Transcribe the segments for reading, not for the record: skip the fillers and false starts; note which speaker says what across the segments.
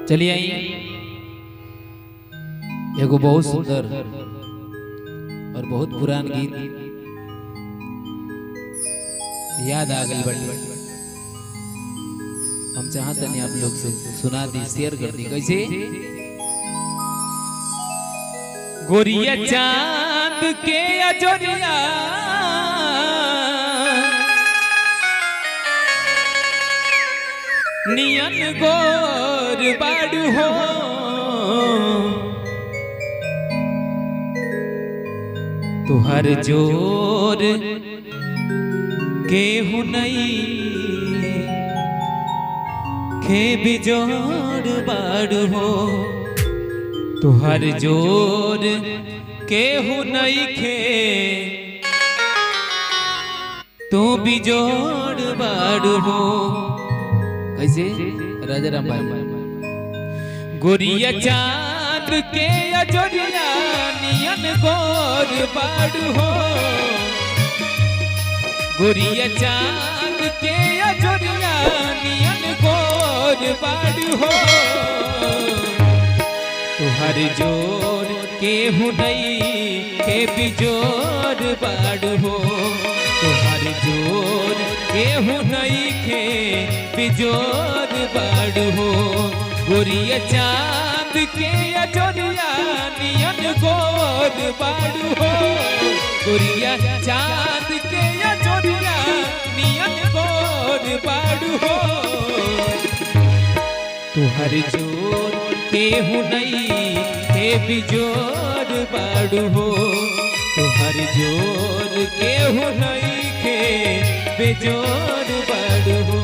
Speaker 1: चलिए आई एगो बहुत सुंदर और बहुत पुरान गीत याद आ गई बड़ी। हम चाहते हैं आप लोग से सुना दी, शेयर कर दी। कैसे? गोरिया चांद के अजोरिया नियन गोर बाड़ू हो, तुहर जोर केहू नहीं खे बिजोड़ बाड़ू हो, तुहर जोर केहू नहीं खे तू बिजोड़ बाड़ू हो। कैसे? राजा राम भाई। गोरिया चांद के अजोरिया नियन गोर बाड़ू हो, गोरिया चांद के अजोरिया नियन गोर बाड़ू हो, तुहर जोर केहू नहीं के बिजोर बाड़ू हो, तुहर जोर केहू नहीं के बिजोर बाड़ू हो। गोरिया चांद के अजोरिया नियन गोर बाड़ू हो, गोरिया चांद के अजोरिया नियन गोर बाड़ू हो, तुहर जोर केहू नहीं के बिजोर बाड़ू हो, तुहर जोर केहू नहीं के बिजोर बाड़ू हो।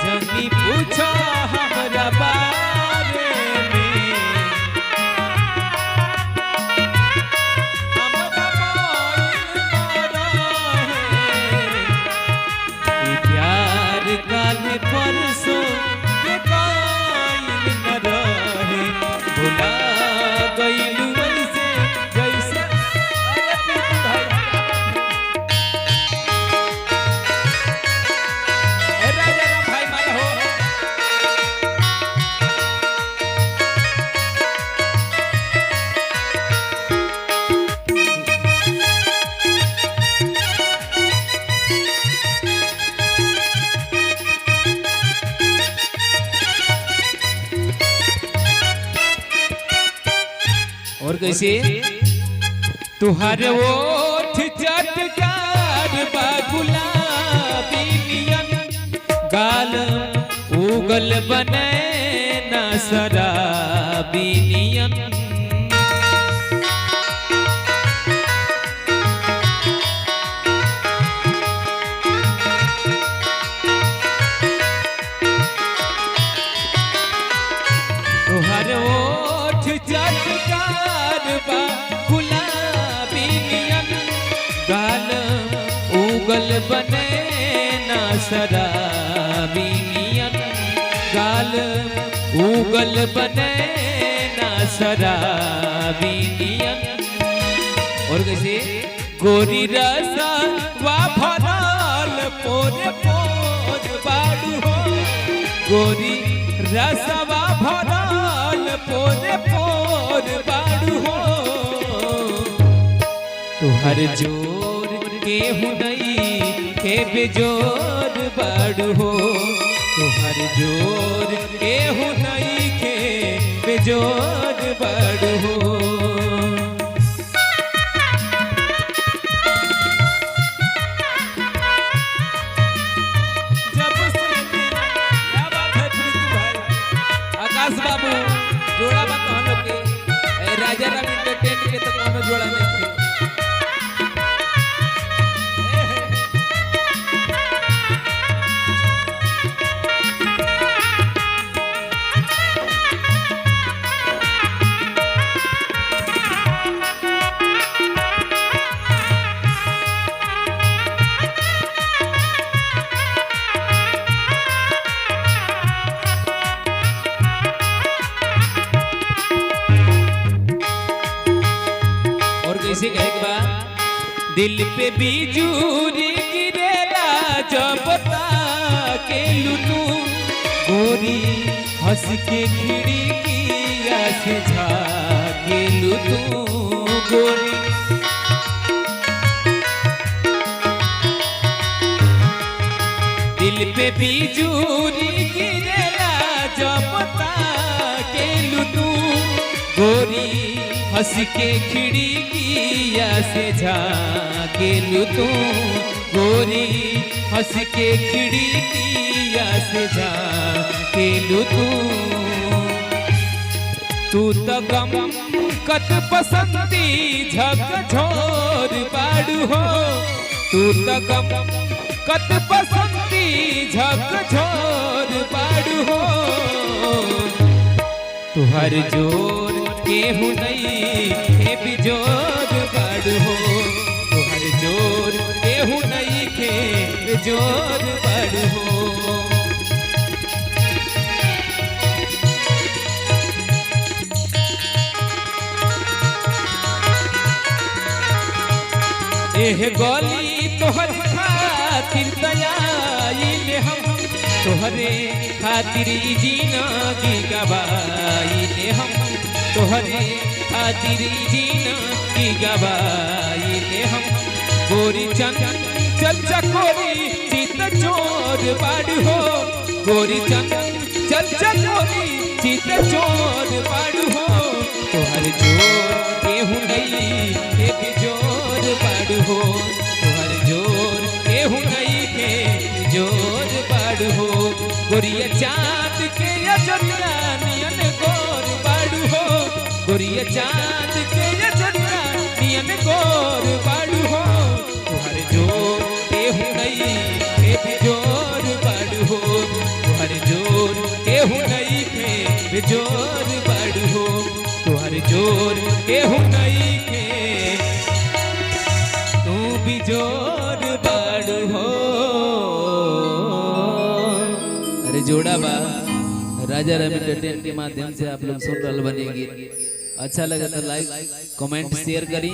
Speaker 1: जनी पूछा हमरा बारे में, हमरा मोइल रहे, प्यार काले परसों के कायल न रहे, भुला गइलू वैसे जैसे राजा राम भाई माया हो। और कैसे? तुहर ओठ चटकार बा गुलाबी नियन, गाल उगल बने ना शराबी नियन, तुहर ओठ चटकार बा गुलाबी नियन, गाल उगल बने ना शराबी नियन, गाल उगल बने ना शराबी नियन। और कैसे? गोरी रसा वा भरल पोरे पोर बाड़ू हो, गोरी रसवा भरल पोरे पोर बाड़ू हो, तुहर जोर केहू नहीं के बेजोर बाड़ू हो, तुहर जोर केहू नहीं के बेजोर बाड़ू हो। आकाश बाबू जोड़ा बा कहन लोग के, राजा राम एंटरटेन के तो कोनो जोड़ा नहीं थे। कैसे कहेगा दिल पे बिजूरी गिरेला जब के लुटू गोरी हंस के खिड़किया से झाके लुटू गोरी दिल पे बिजूरी गिरेला जब के लुटू गोरी हंस के खिड़किया से झाके लुटू गोरी हंस के खिड़किया से झाके लुटू तू तो गम कत बसंती झकझोर बाड़ू हो तू तो गम कत बसंती झकझोर बाड़ू हो तुहर जोर केहू नहीं हे बिजोर बाड़ू हो तुहर जोर केहू नहीं के जोर बाड़ू हो एह गली तोहर खातिर दयाइले हम तोहरे खातिर जिंदगी गवाइले हम तोहरे खातिर जिंदगी गवाइले हम गोरी चंदन चल चकोरी चित चोर बाड़ू हो गोरी चंदन चल चकोरी चित चोर बाड़ू हो तोहर जोर केहू नहीं हे बिजोर बाड़ू हो तुहर जोर केहू नहीं के जोर बाड़ू हो गोरिया चाँद के अजरिया नियन गोर बाड़ू हो गोरिया चाँद के अजरिया नियन गोर बाड़ू हो तुहर जोर केहू नहीं के बिजोर बाड़ू हो तुहर जोर केहू नहीं के बिजोर बाड़ू हो तुहर जोर केहू नहीं के बिजोर बाड़ू हो अरे जोड़ा बा राजा रवि एंटरटेनमेंट के माध्यम से आप लोग सुन रहे बनेगी अच्छा लगा तो लाइक कमेंट शेयर करी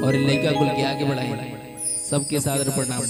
Speaker 1: और लड़का कुल के आगे बढ़ाई सबके सादर प्रणाम।